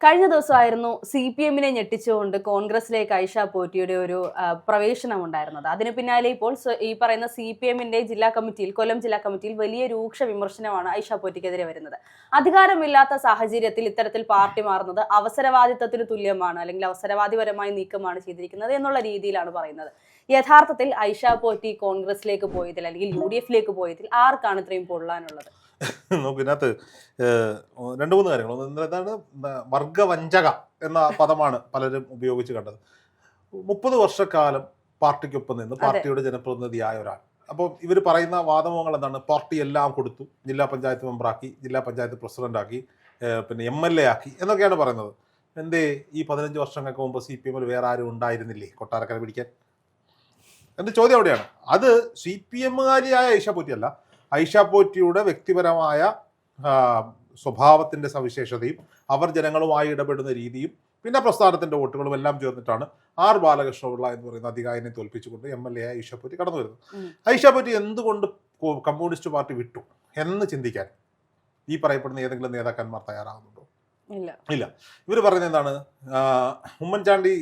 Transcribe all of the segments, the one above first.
കഴിഞ്ഞ ദിവസമായിരുന്നു CPM-നെ ഞെട്ടിച്ചുകൊണ്ട് കോൺഗ്രസിലേക്ക് ഐഷ പോറ്റിയുടെ ഒരു പ്രവേശനം ഉണ്ടായിരുന്നത്. അതിന് പിന്നാലെ ഇപ്പോൾ ഈ പറയുന്ന CPM-ന്റെ ജില്ലാ കമ്മിറ്റിയിൽ, കൊല്ലം ജില്ലാ കമ്മിറ്റിയിൽ വലിയ രൂക്ഷ വിമർശനമാണ് ഐഷ പോറ്റിക്കെതിരെ വരുന്നത്. അധികാരമില്ലാത്ത സാഹചര്യത്തിൽ ഇത്തരത്തിൽ പാർട്ടി മാറുന്നത് അവസരവാദിത്വത്തിന് തുല്യമാണ്, അല്ലെങ്കിൽ അവസരവാദിപരമായ നീക്കമാണ് ചെയ്തിരിക്കുന്നത് എന്നുള്ള രീതിയിലാണ് പറയുന്നത്. യഥാർത്ഥത്തിൽ ഐഷ പോറ്റി കോൺഗ്രസിലേക്ക് പോയതിൽ അല്ലെങ്കിൽ UDF-ലേക്ക് പോയതിൽ ആർക്കാണ് ഇത്രയും പൊള്ളാനുള്ളത്? ഇതിനകത്ത് രണ്ട് മൂന്ന് കാര്യങ്ങൾ. എന്താണ് വർഗവഞ്ചക എന്ന പദമാണ് പലരും ഉപയോഗിച്ച് കണ്ടത്. 30 വർഷക്കാലം പാർട്ടിക്കൊപ്പം നിന്ന് പാർട്ടിയുടെ ജനപ്രതിനിധിയായ ഒരാൾ. അപ്പോൾ ഇവർ പറയുന്ന വാദമുഖങ്ങൾ എന്താണ്? പാർട്ടി എല്ലാം കൊടുത്തു, ജില്ലാ പഞ്ചായത്ത് മെമ്പറാക്കി, ജില്ലാ പഞ്ചായത്ത് പ്രസിഡന്റാക്കി, പിന്നെ MLA ആക്കി എന്നൊക്കെയാണ് പറയുന്നത്. എന്തേ ഈ 15 വർഷങ്ങൾക്ക് മുമ്പ് CPM-ൽ വേറെ ആരും ഉണ്ടായിരുന്നില്ലേ കൊട്ടാരക്കര പിടിക്കാൻ? എൻ്റെ ചോദ്യം അവിടെയാണ്. അത് CPM-കാരിയായ ഐഷ പോറ്റിയല്ല, ഐഷ പോറ്റിയുടെ വ്യക്തിപരമായ സ്വഭാവത്തിൻ്റെ സവിശേഷതയും അവർ ജനങ്ങളുമായി ഇടപെടുന്ന രീതിയും പിന്നെ പ്രസ്ഥാനത്തിൻ്റെ വോട്ടുകളും എല്ലാം ചേർന്നിട്ടാണ് R. ബാലകൃഷ്ണപിള്ള എന്ന് പറയുന്ന അധികാരിനെ തോൽപ്പിച്ചുകൊണ്ട് MLA ഐഷ പോറ്റി കടന്നു വരുന്നത്. ഐഷ പോറ്റി എന്തുകൊണ്ട് കമ്മ്യൂണിസ്റ്റ് പാർട്ടി വിട്ടു എന്ന് ചിന്തിക്കാൻ ഈ പറയപ്പെടുന്ന ഏതെങ്കിലും നേതാക്കന്മാർ തയ്യാറാകുന്നുണ്ടോ? ഇല്ല. ഇവർ പറയുന്നത് എന്താണ്? ഉമ്മൻചാണ്ടി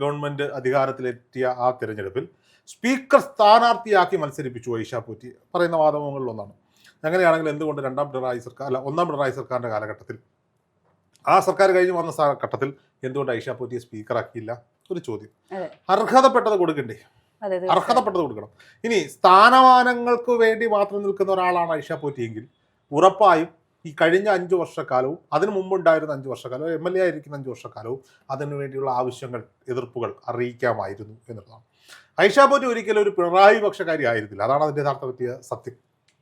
ഗവൺമെൻറ് അധികാരത്തിലെത്തിയ ആ തിരഞ്ഞെടുപ്പിൽ സ്പീക്കർ സ്ഥാനാർത്ഥിയാക്കി മത്സരിപ്പിച്ചു ഐഷ പോറ്റി പറയുന്ന വാദമുകളിലൊന്നാണ്. അങ്ങനെയാണെങ്കിൽ എന്തുകൊണ്ട് ഒന്നാം പിണറായി സർക്കാരിൻ്റെ കാലഘട്ടത്തിൽ, ആ സർക്കാർ കഴിഞ്ഞ് വന്ന ഘട്ടത്തിൽ എന്തുകൊണ്ട് ഐഷ പോറ്റിയെ സ്പീക്കറാക്കിയില്ല? ഒരു ചോദ്യം. അർഹതപ്പെട്ടത് കൊടുക്കണ്ടേ? അർഹതപ്പെട്ടത് കൊടുക്കണം. ഇനി സ്ഥാനമാനങ്ങൾക്ക് വേണ്ടി മാത്രം നിൽക്കുന്ന ഒരാളാണ് ഐഷ പോറ്റിയെങ്കിൽ ഉറപ്പായും ഈ കഴിഞ്ഞ 5 വർഷക്കാലവും അതിനു മുമ്പുണ്ടായിരുന്ന 5 വർഷക്കാലവും MLA ആയിരിക്കുന്ന 5 വർഷക്കാലവും അതിനു വേണ്ടിയുള്ള ആവശ്യങ്ങൾ, എതിർപ്പുകൾ അറിയിക്കാമായിരുന്നു എന്നുള്ളതാണ്. ഐഷ പോറ്റി ഒരിക്കലും ഒരു പിണറായി പക്ഷക്കാരി ആയിരുന്നില്ല. അതാണ് അതിൻ്റെ യഥാർത്ഥ പറ്റിയ സത്യം.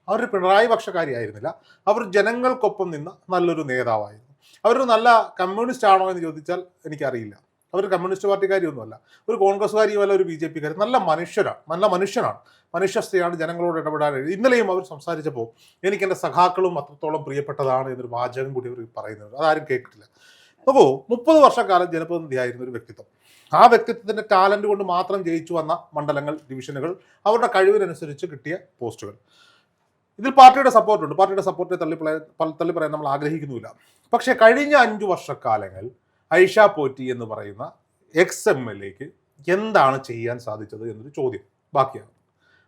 അവരൊരു പിണറായി പക്ഷക്കാരി ആയിരുന്നില്ല. അവർ ജനങ്ങൾക്കൊപ്പം നിന്ന നല്ലൊരു നേതാവായിരുന്നു. അവരൊരു നല്ല കമ്മ്യൂണിസ്റ്റ് ആണോ എന്ന് ചോദിച്ചാൽ എനിക്കറിയില്ല. അവർ കമ്മ്യൂണിസ്റ്റ് പാർട്ടിക്കാരിയൊന്നുമല്ല, ഒരു കോൺഗ്രസ്സുകാരിയും അല്ല, ഒരു BJP-കാരി. നല്ല മനുഷ്യനാണ്, മനുഷ്യസ്ത്രീയാണ്, ജനങ്ങളോട് ഇടപെടാൻ. ഇന്നലെയും അവർ സംസാരിച്ചപ്പോൾ എനിക്ക് എൻ്റെ സഖാക്കളും അത്രത്തോളം പ്രിയപ്പെട്ടതാണ് എന്നൊരു വാചകം കൂടി അവർ പറയുന്നുണ്ട്. അതാരും കേട്ടിട്ടില്ല. അപ്പോൾ 30 വർഷക്കാലം ജനപ്രതിനിധിയായിരുന്ന ഒരു വ്യക്തിത്വം, ആ വ്യക്തിത്വത്തിൻ്റെ ടാലൻറ്റ് കൊണ്ട് മാത്രം ജയിച്ചു വന്ന മണ്ഡലങ്ങൾ, ഡിവിഷനുകൾ, അവരുടെ കഴിവിനനുസരിച്ച് കിട്ടിയ പോസ്റ്റുകൾ. ഇതിൽ പാർട്ടിയുടെ സപ്പോർട്ടുണ്ട്. പാർട്ടിയുടെ സപ്പോർട്ടിനെ തള്ളിപ്പറയാൻ നമ്മൾ ആഗ്രഹിക്കുന്നില്ല. പക്ഷേ കഴിഞ്ഞ 5 വർഷക്കാലങ്ങൾ ഐഷ പോറ്റി എന്ന് പറയുന്ന MLA-ക്ക് എന്താണ് ചെയ്യാൻ സാധിച്ചത് എന്നൊരു ചോദ്യം ബാക്കിയാണ്.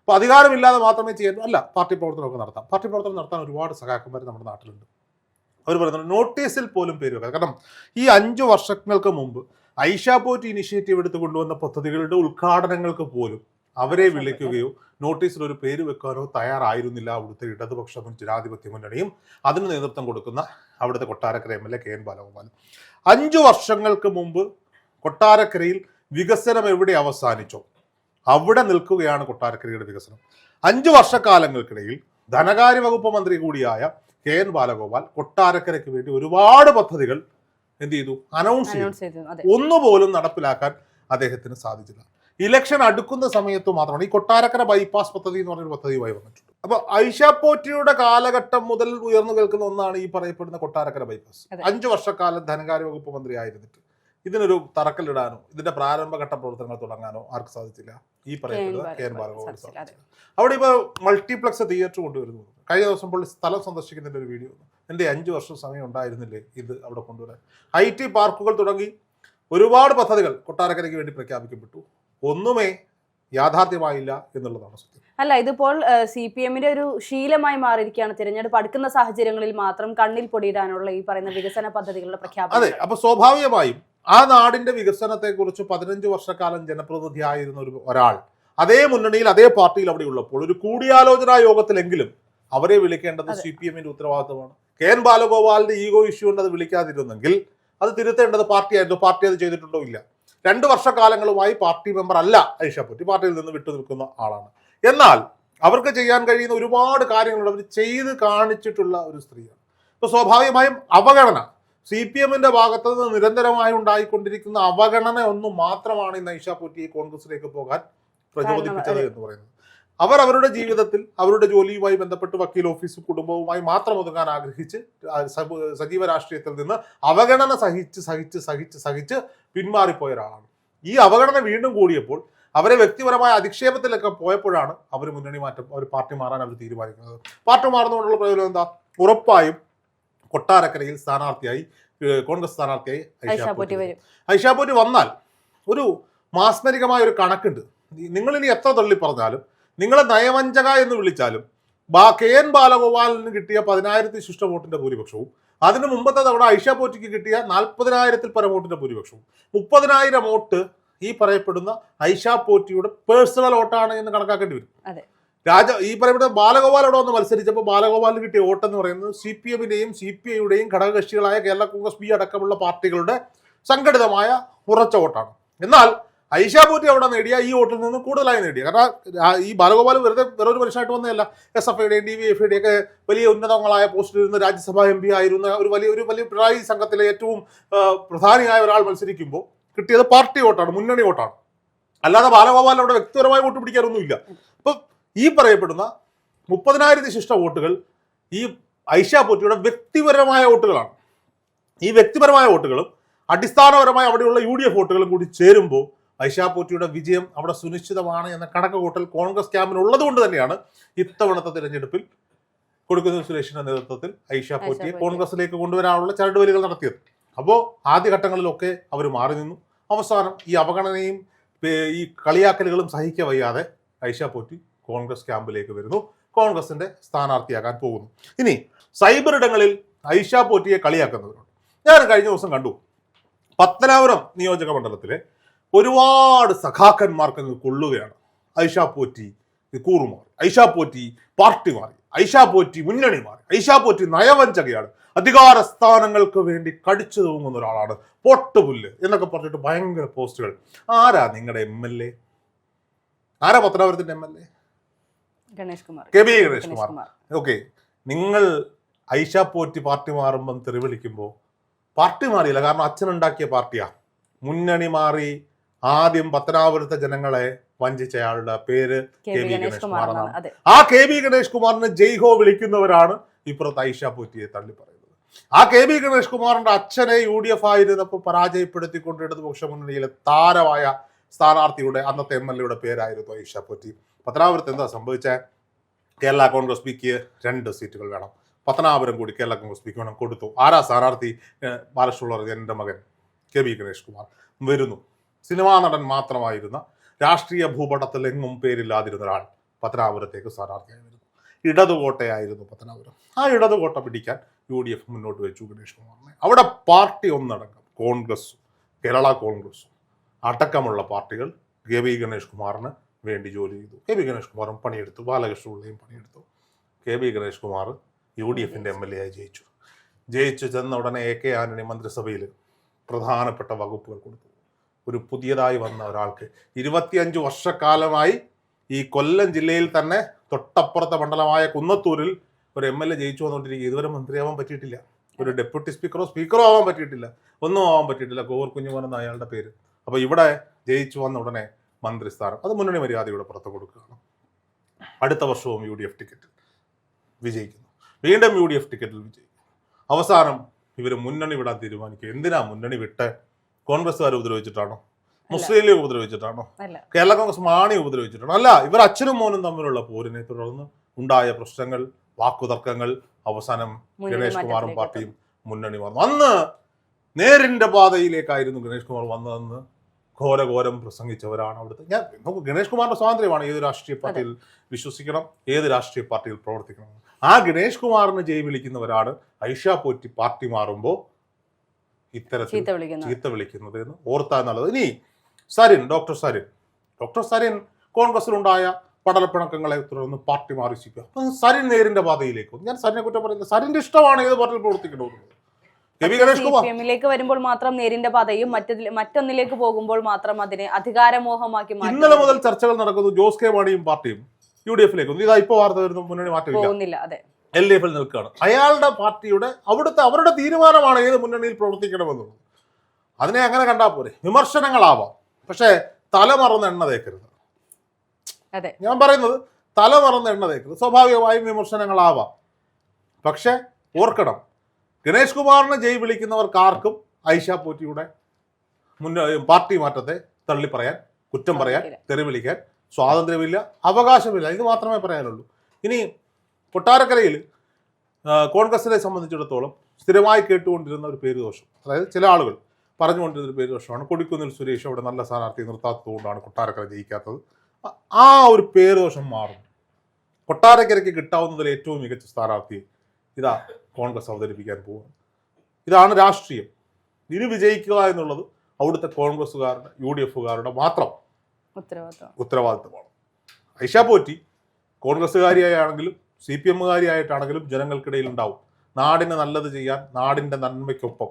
അപ്പോൾ അധികാരമില്ലാതെ മാത്രമേ ചെയ്യാൻ അല്ല, പാർട്ടി പ്രവർത്തനമൊക്കെ നടത്താം. പാർട്ടി പ്രവർത്തനം നടത്താൻ ഒരുപാട് സഹാക്കന്മാർ നമ്മുടെ നാട്ടിലുണ്ട്. അവർ പറയുന്നത് നോട്ടീസിൽ പോലും പേര് വെക്കാം. കാരണം ഈ 5 വർഷങ്ങൾക്ക് മുമ്പ് ഐഷ പോറ്റി ഇനിഷ്യേറ്റീവ് എടുത്ത് കൊണ്ടുവന്ന പദ്ധതികളുടെ ഉദ്ഘാടനങ്ങൾക്ക് പോലും അവരെ വിളിക്കുകയോ നോട്ടീസിൽ ഒരു പേര് വെക്കാനോ തയ്യാറായിരുന്നില്ല അവിടുത്തെ ഇടതുപക്ഷ ജനാധിപത്യ മുന്നണിയും അതിന് നേതൃത്വം കൊടുക്കുന്ന അവിടുത്തെ കൊട്ടാരക്കര MLA KN ബാലഗോപാൽ. 5 വർഷങ്ങൾക്ക് മുമ്പ് കൊട്ടാരക്കരയിൽ വികസനം എവിടെ അവസാനിച്ചോ അവിടെ നിൽക്കുകയാണ് കൊട്ടാരക്കരയുടെ വികസനം. 5 വർഷക്കാലങ്ങൾക്കിടയിൽ ധനകാര്യ വകുപ്പ് മന്ത്രി കൂടിയായ KN ബാലഗോപാൽ കൊട്ടാരക്കരയ്ക്ക് വേണ്ടി ഒരുപാട് പദ്ധതികൾ എന്ത് ചെയ്തു? അനൗൺസ് ചെയ്തു. ഒന്നുപോലും നടപ്പിലാക്കാൻ അദ്ദേഹത്തിന് സാധിച്ചില്ല. ഇലക്ഷൻ അടുക്കുന്ന സമയത്ത് മാത്രമാണ് ഈ കൊട്ടാരക്കര ബൈപ്പാസ് പദ്ധതി എന്ന് പറഞ്ഞൊരു പദ്ധതിയുമായി വന്നിട്ടുണ്ട്. അപ്പോൾ ഐഷ പോറ്റിയുടെ കാലഘട്ടം മുതൽ ഉയർന്നു കേൾക്കുന്ന ഒന്നാണ് ഈ പറയപ്പെടുന്ന കൊട്ടാരക്കര ബൈപ്പാസ്. 5 വർഷക്കാലം ധനകാര്യ വകുപ്പ് മന്ത്രി ആയിരുന്നിട്ട് ഇതിനൊരു തറക്കല്ലിടാനോ ഇതിന്റെ പ്രാരംഭഘട്ട പ്രവർത്തനങ്ങൾ തുടങ്ങാനോ ആർക്ക് സാധിച്ചില്ല? ഈ പറയപ്പെടുന്ന KN ബാലഗോപാൽ സാധിച്ചില്ല. അവിടെ ഇപ്പോൾ മൾട്ടിപ്ലക്സ് തിയേറ്റർ കൊണ്ടുവരുന്നു. കഴിഞ്ഞ ദിവസം പുള്ളി സ്ഥലം സന്ദർശിക്കുന്നതിൻ്റെ ഒരു വീഡിയോ. എൻ്റെ 5 വർഷം സമയം ഉണ്ടായിരുന്നില്ലേ ഇത് അവിടെ കൊണ്ടുവരാൻ? IT പാർക്കുകൾ തുടങ്ങി ഒരുപാട് പദ്ധതികൾ കൊട്ടാരക്കരയ്ക്ക് വേണ്ടി പ്രഖ്യാപിക്കപ്പെട്ടു. ഒന്നുമേ യാഥാർത്ഥ്യമായില്ല എന്നുള്ളതാണ് സത്യം. അല്ല, ഇതിപ്പോൾ CPM-ന്റെ ഒരു ശീലമായി മാറിയിരിക്കുകയാണ്. തിരഞ്ഞെടുപ്പ് അടുക്കുന്ന സാഹചര്യങ്ങളിൽ മാത്രം കണ്ണിൽ പൊടിയിടാനുള്ള ഈ പറയുന്ന വികസന പദ്ധതികളുടെ പ്രഖ്യാപനം. അതെ, അപ്പൊ സ്വാഭാവികമായും ആ നാടിന്റെ വികസനത്തെക്കുറിച്ച് 15 വർഷക്കാലം ജനപ്രതിനിധിയായിരുന്ന ഒരാൾ അതേ മുന്നണിയിൽ, അതേ പാർട്ടിയിൽ അവിടെ ഉള്ളപ്പോൾ ഒരു കൂടിയാലോചനാ യോഗത്തിലെങ്കിലും അവരെ വിളിക്കേണ്ടത് CPM-ന്റെ ഉത്തരവാദിത്തമാണ്. KN ബാലഗോപാലിന്റെ ഈഗോ ഇഷ്യൂ കൊണ്ട് അത് വിളിക്കാതിരുന്നെങ്കിൽ അത് തിരുത്തേണ്ടത് പാർട്ടിയായിരുന്നു. പാർട്ടി അത് ചെയ്തിട്ടുണ്ടോ? ഇല്ല. 2 വർഷക്കാലങ്ങളുമായി പാർട്ടി മെമ്പർ അല്ല ഐഷ പോറ്റി, പാർട്ടിയിൽ നിന്ന് വിട്ടു നിൽക്കുന്ന ആളാണ്. എന്നാൽ അവർക്ക് ചെയ്യാൻ കഴിയുന്ന ഒരുപാട് കാര്യങ്ങൾ അവർ ചെയ്ത് കാണിച്ചിട്ടുള്ള ഒരു സ്ത്രീയാണ്. ഇപ്പോൾ സ്വാഭാവികമായും അവഗണന, CPM-ന്റെ ഭാഗത്ത് നിന്ന് നിരന്തരമായി ഉണ്ടായിക്കൊണ്ടിരിക്കുന്ന അവഗണന ഒന്നും മാത്രമാണ് ഇന്ന് ഐഷ പോറ്റിയെ കോൺഗ്രസിലേക്ക് പോകാൻ പ്രചോദിപ്പിച്ചത് എന്ന് പറയുന്നത്. അവർ അവരുടെ ജീവിതത്തിൽ അവരുടെ ജോലിയുമായി ബന്ധപ്പെട്ട് വക്കീൽ ഓഫീസും കുടുംബവുമായി മാത്രം ഒതുങ്ങാൻ ആഗ്രഹിച്ച് സജീവ രാഷ്ട്രീയത്തിൽ നിന്ന് അവഗണന സഹിച്ച് പിന്മാറിപ്പോയ ഒരാളാണ്. ഈ അവഗണന വീണ്ടും കൂടിയപ്പോൾ അവരെ വ്യക്തിപരമായ അധിക്ഷേപത്തിലൊക്കെ പോയപ്പോഴാണ് അവർ മുന്നണി മാറ്റം, അവർ പാർട്ടി മാറാൻ അവർ തീരുമാനിക്കുന്നത്. പാർട്ടി മാറുന്നതുകൊണ്ടുള്ള പ്രയോജനം എന്താ? ഉറപ്പായും കൊട്ടാരക്കരയിൽ സ്ഥാനാർത്ഥിയായി കോൺഗ്രസ് സ്ഥാനാർത്ഥിയായി ഐഷ പോറ്റി വരും. ഐഷ പോറ്റി വന്നാൽ ഒരു മാസ്മരികമായ ഒരു കണക്കുണ്ട്. നിങ്ങൾ ഇനി എത്ര തള്ളി പറഞ്ഞാലും, നിങ്ങളെ നയവഞ്ചക എന്ന് വിളിച്ചാലും, KN ബാലഗോപാലിന് കിട്ടിയ 10,000 ശിഷ്ട വോട്ടിന്റെ ഭൂരിപക്ഷവും അതിന് മുമ്പത്തെ തവണ ഐഷ പോറ്റിക്ക് കിട്ടിയ 40,000 പരം വോട്ടിന്റെ ഭൂരിപക്ഷവും 30,000 വോട്ട് ഈ പറയപ്പെടുന്ന ഐഷ പോറ്റിയുടെ പേഴ്സണൽ വോട്ടാണ് എന്ന് കണക്കാക്കേണ്ടി വരും. ഈ പറയപ്പെടുന്ന ബാലഗോപാൽ അവിടെ വന്ന് മത്സരിച്ചപ്പോൾ ബാലഗോപാലിന് കിട്ടിയ വോട്ടെന്ന് പറയുന്നത് CPM-ന്റെയും CPI-യുടെയും ഘടകകക്ഷികളായ കേരള കോൺഗ്രസ് ബി അടക്കമുള്ള പാർട്ടികളുടെ സംഘടിതമായ ഉറച്ച വോട്ടാണ്. എന്നാൽ ഐഷ പോറ്റി അവിടെ നേടിയ ഈ വോട്ടിൽ നിന്ന് കൂടുതലായി നേടിയ, കാരണം ഈ ബാലഗോപാൽ വേറൊരു മനുഷ്യനായിട്ട് വന്നതല്ല. SFI-യുടെയും DVFI-യുടെയും ഒക്കെ വലിയ ഉന്നതങ്ങളായ പോസ്റ്റിൽ ഇരുന്ന് രാജ്യസഭാ MP ആയിരുന്ന ഒരു വലിയ പിണറായി സംഘത്തിലെ ഏറ്റവും പ്രധാനിയായ ഒരാൾ മത്സരിക്കുമ്പോൾ കിട്ടിയത് പാർട്ടി വോട്ടാണ്, മുന്നണി വോട്ടാണ്. അല്ലാതെ ബാലഗോപാൽ അവിടെ വ്യക്തിപരമായി വോട്ട് പിടിക്കാനൊന്നുമില്ല. അപ്പം ഈ പറയപ്പെടുന്ന 30,000 ശിഷ്ട വോട്ടുകൾ ഈ ഐഷ പോറ്റിയുടെ വ്യക്തിപരമായ വോട്ടുകളാണ്. ഈ വ്യക്തിപരമായ വോട്ടുകളും അടിസ്ഥാനപരമായി അവിടെയുള്ള UDF വോട്ടുകളും കൂടി ചേരുമ്പോൾ ഐഷ പോറ്റിയുടെ വിജയം അവിടെ സുനിശ്ചിതമാണ് എന്ന കണക്ക് കൂട്ടൽ കോൺഗ്രസ് ക്യാമ്പിനുള്ളത് കൊണ്ട് തന്നെയാണ് ഇത്തവണത്തെ തിരഞ്ഞെടുപ്പിൽ കൊടിക്കുന്നിൽ സുരേഷിന്റെ നേതൃത്വത്തിൽ ഐഷ പോറ്റിയെ കോൺഗ്രസിലേക്ക് കൊണ്ടുവരാനുള്ള ചരടുവലികൾ നടത്തിയത്. അപ്പോൾ ആദ്യഘട്ടങ്ങളിലൊക്കെ അവർ മാറി നിന്നു. അവസാനം ഈ അവഗണനയും ഈ കളിയാക്കലുകളും സഹിക്ക വയ്യാതെ ഐഷ പോറ്റി കോൺഗ്രസ് ക്യാമ്പിലേക്ക് വരുന്നു, കോൺഗ്രസിന്റെ സ്ഥാനാർത്ഥിയാകാൻ പോകുന്നു. ഇനി സൈബർ ഇടങ്ങളിൽ ഐഷ പോറ്റിയെ കളിയാക്കുന്നവരുണ്ട്. ഞാൻ കഴിഞ്ഞ ദിവസം കണ്ടു, പത്തനാപുരം നിയോജക മണ്ഡലത്തിലെ ഒരുപാട് സഖാക്കന്മാർക്ക് അങ്ങ് കൊള്ളുകയാണ്. ഐഷ പോറ്റി കൂറുമാറി, ഐഷ പോറ്റി പാർട്ടി മാറി, ഐഷ പോറ്റി മുന്നണി മാറി, ഐഷ പോറ്റി നയവഞ്ചകയാണ്, അധികാര സ്ഥാനങ്ങൾക്ക് വേണ്ടി കടിച്ചു തൂങ്ങുന്ന ഒരാളാണ്, പൊട്ടുപുല്ല് എന്നൊക്കെ പറഞ്ഞിട്ട് ഭയങ്കര പോസ്റ്റുകൾ. ആരാ നിങ്ങളുടെ MLA? ആരാ പത്തനാപുരത്തിന്റെ MLA? KB Ganesh Kumar. Okay, നിങ്ങൾ ഐഷ പോറ്റി പാർട്ടി മാറുമ്പം തെറി വിളിക്കുമ്പോൾ പാർട്ടി മാറിയില്ല, കാരണം അച്ഛനുണ്ടാക്കിയ പാർട്ടിയാ. മുന്നണി മാറി ആദ്യം പത്തനാപുരത്തെ ജനങ്ങളെ വഞ്ചിച്ചയാളുടെ പേര് KB ഗണേഷ് കുമാർ എന്നാണ്. ആ KB ഗണേഷ് കുമാറിന് ജയ്ഹോ വിളിക്കുന്നവരാണ് ഇപ്പുറത്ത് ഐഷ പോറ്റിയെ തള്ളി പറയുന്നത്. ആ KB ഗണേഷ് കുമാറിന്റെ അച്ഛനെ UDF ആയിരുന്നപ്പോൾ പരാജയപ്പെടുത്തിക്കൊണ്ട് ഇടതുപക്ഷ മുന്നണിയിലെ താരമായ സ്ഥാനാർത്ഥിയുടെ അന്നത്തെ MLA-യുടെ പേരായിരുന്നു ഐഷ പോറ്റി. പത്തനാപുരത്ത് എന്താ സംഭവിച്ചത്? കേരള കോൺഗ്രസ് പിക്ക് 2 സീറ്റുകൾ വേണം, പത്തനാപുരം കൂടി കേരള കോൺഗ്രസ് പിക്ക് വേണം, കൊടുത്തു. ആരാ സ്ഥാനാർത്ഥി? ബാലകൃഷ്ണ എൻ്റെ മകൻ KB ഗണേഷ് കുമാർ വരുന്നു. സിനിമാ നടൻ മാത്രമായിരുന്ന, രാഷ്ട്രീയ ഭൂപടത്തിൽ എങ്ങും പേരില്ലാതിരുന്ന ഒരാൾ പത്തനാപുരത്തേക്ക് സ്ഥാനാർത്ഥിയായി വരുന്നു. ഇടതുകോട്ടയായിരുന്നു പത്തനാപുരം. ആ ഇടതുകോട്ട പിടിക്കാൻ UDF മുന്നോട്ട് വെച്ചു ഗണേഷ് കുമാറിനെ. അവിടെ പാർട്ടി ഒന്നടങ്കം, കോൺഗ്രസും കേരള കോൺഗ്രസും അടക്കമുള്ള പാർട്ടികൾ KB ഗണേഷ് കുമാറിന് വേണ്ടി ജോലി ചെയ്തു. KB ഗണേഷ് കുമാറും പണിയെടുത്തു, ബാലകൃഷ്ണപിള്ളയും പണിയെടുത്തു. KB ഗണേഷ് കുമാർ UDF-ന്റെ MLA ആയി ജയിച്ചു ചെന്ന ഉടനെ AK ആന്റണി മന്ത്രിസഭയിൽ പ്രധാനപ്പെട്ട വകുപ്പുകൾ കൊടുത്തു. ഒരു പുതിയതായി വന്ന ഒരാൾക്ക് 25 വർഷക്കാലമായി ഈ കൊല്ലം ജില്ലയിൽ തന്നെ തൊട്ടപ്പുറത്തെ മണ്ഡലമായ കുന്നത്തൂരിൽ ഒരു MLA ജയിച്ചു വന്നുകൊണ്ടിരിക്കുക. ഇതുവരെ മന്ത്രിയാവാൻ പറ്റിയിട്ടില്ല, ഒരു ഡെപ്യൂട്ടി സ്പീക്കറോ ആവാൻ പറ്റിയിട്ടില്ല, ഒന്നും ആവാൻ പറ്റിയിട്ടില്ല. കോവൂർ കുഞ്ഞുമോൻ എന്ന അയാളുടെ പേര്. അപ്പോൾ ഇവിടെ ജയിച്ചു വന്ന ഉടനെ മന്ത്രിസ്ഥാനം അത് മുന്നണി മര്യാദയുടെ പുറത്ത് കൊടുക്കുകയാണ്. അടുത്ത വർഷവും UDF ടിക്കറ്റ് വിജയിക്കുന്നു, വീണ്ടും UDF ടിക്കറ്റിൽ വിജയിക്കുന്നു. അവസാനം ഇവർ മുന്നണി വിടാൻ തീരുമാനിക്കുക. എന്തിനാ മുന്നണി വിട്ട്? കോൺഗ്രസ്സുകാർ ഉപദ്രവിച്ചിട്ടാണോ? മുസ്ലിം ലീഗ് ഉപദ്രവിച്ചിട്ടാണോ? കേരള കോൺഗ്രസ് മാണി ഉപദ്രവിച്ചിട്ടാണോ? അല്ല, ഇവർ അച്ഛനും മോനും തമ്മിലുള്ള പോരിനെ തുടർന്ന് ഉണ്ടായ പ്രശ്നങ്ങൾ, വാക്കുതർക്കങ്ങൾ, അവസാനം ഗണേഷ് കുമാറും പാർട്ടിയും മുന്നണി മാറുന്നു. അന്ന് നേരിന്റെ പാതയിലേക്കായിരുന്നു ഗണേഷ് കുമാർ വന്നതെന്ന് ഘോരഘോരം പ്രസംഗിച്ചവരാണ് അവിടുത്തെ. നമുക്ക് ഗണേഷ് കുമാറിന്റെ സ്വാതന്ത്ര്യമാണ്, ഏത് രാഷ്ട്രീയ പാർട്ടിയിൽ വിശ്വസിക്കണം, ഏത് രാഷ്ട്രീയ പാർട്ടിയിൽ പ്രവർത്തിക്കണം. ആ ഗണേഷ് കുമാറിന് ജയ് വിളിക്കുന്നവരാണ് ഐഷ പോറ്റി പാർട്ടി മാറുമ്പോൾ ഇത്തരത്തിൽ ചീത്ത വിളിക്കുന്നത് എന്ന് ഓർത്താൽ നല്ലത്. ഇനി ഡോക്ടർ സരിൻ കോൺഗ്രസിലുണ്ടായ പടലപ്പിണക്കങ്ങളെ തുടർന്ന് പാർട്ടി മാറി. സരിൻ നേരിന്റെ പാതയിലേക്ക് വന്നു. ഞാൻ സരിനെ കുറ്റം പറയുന്നത്, സരിന്റെ ഇഷ്ടമാണ് ഏത് പാർട്ടിയിൽ പ്രവർത്തിക്കണമെന്നുള്ളത്. CPM-ലേക്ക് വരുമ്പോൾ മാത്രം നേരിന്റെ പാതയും മറ്റൊന്നിലേക്ക് പോകുമ്പോൾ മാത്രം അതിനെ അധികാരമോഹമാക്കി മാറ്റി. ഇന്നലെ മുതൽ ചർച്ചകൾ നടക്കുന്നു. ജോസ് കെ മാണിയും പാർട്ടിയും UDF-ലേക്ക് വന്നു. ഇതാ ഇപ്പൊ വാർത്ത വരുന്നു, മുന്നണി മാറ്റമില്ല, LDF-ൽ നിൽക്കുകയാണ്. അയാളുടെ പാർട്ടിയുടെ അവരുടെ തീരുമാനമാണ് ഏത് മുന്നണിയിൽ പ്രവർത്തിക്കണമെന്നുള്ളത്. അതിനെ അങ്ങനെ കണ്ടാൽ പോരെ. വിമർശനങ്ങളാവാം, പക്ഷേ തലമറന്ന് എണ്ണ തേക്കരുത്. ഞാൻ പറയുന്നത് തലമറന്ന് എണ്ണ തേക്കരുത്. സ്വാഭാവികമായും വിമർശനങ്ങളാവാം, പക്ഷെ ഓർക്കണം, ഗണേഷ് കുമാറിന് ജയ് വിളിക്കുന്നവർക്കാർക്കും ഐഷ പോറ്റിയുടെ പാർട്ടി മാറ്റത്തെ തള്ളി പറയാൻ, കുറ്റം പറയാൻ, തെറി വിളിക്കാൻ സ്വാതന്ത്ര്യമില്ല, അവകാശമില്ല. ഇത് മാത്രമേ പറയാനുള്ളൂ. ഇനി കൊട്ടാരക്കരയിൽ കോൺഗ്രസിനെ സംബന്ധിച്ചിടത്തോളം സ്ഥിരമായി കേട്ടുകൊണ്ടിരുന്ന ഒരു പേര് ദോഷം, അതായത് ചില ആളുകൾ പറഞ്ഞുകൊണ്ടിരുന്ന ഒരു പേര് ദോഷമാണ് കൊടിക്കുന്നിൽ സുരേഷ് അവിടെ നല്ല സ്ഥാനാർത്ഥി നിർത്താത്തതുകൊണ്ടാണ് കൊട്ടാരക്കര ജയിക്കാത്തത്. ആ ഒരു പേര് ദോഷം മാറും. കൊട്ടാരക്കരയ്ക്ക് കിട്ടാവുന്നതിൽ ഏറ്റവും മികച്ച സ്ഥാനാർത്ഥി ഇതാ കോൺഗ്രസ് അവതരിപ്പിക്കാൻ പോകുന്നത്. ഇതാണ് രാഷ്ട്രീയം. ഇനി വിജയിക്കുക എന്നുള്ളത് അവിടുത്തെ കോൺഗ്രസ്സുകാരുടെ UDFകാരുടെ മാത്രം ഉത്തരവാദിത്തമാണ്. ഐഷ പോറ്റി കോൺഗ്രസ്സുകാരിയായാണെങ്കിലും CPMകാരിയായിട്ടാണെങ്കിലും ജനങ്ങൾക്കിടയിൽ ഉണ്ടാവും. നാടിന് നല്ലത് ചെയ്യാൻ, നാടിൻ്റെ നന്മയ്ക്കൊപ്പം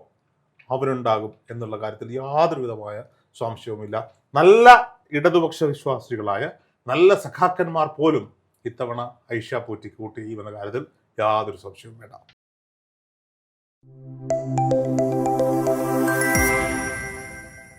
അവരുണ്ടാകും എന്നുള്ള കാര്യത്തിൽ യാതൊരു വിധമായ സംശയവുമില്ല. നല്ല ഇടതുപക്ഷ വിശ്വാസികളായ നല്ല സഖാക്കന്മാർ പോലും ഇത്തവണ ഐഷ പോറ്റിക്ക് കൂട്ടി ചെയ്യുമെന്ന കാര്യത്തിൽ യാതൊരു സംശയവും വേണ്ട.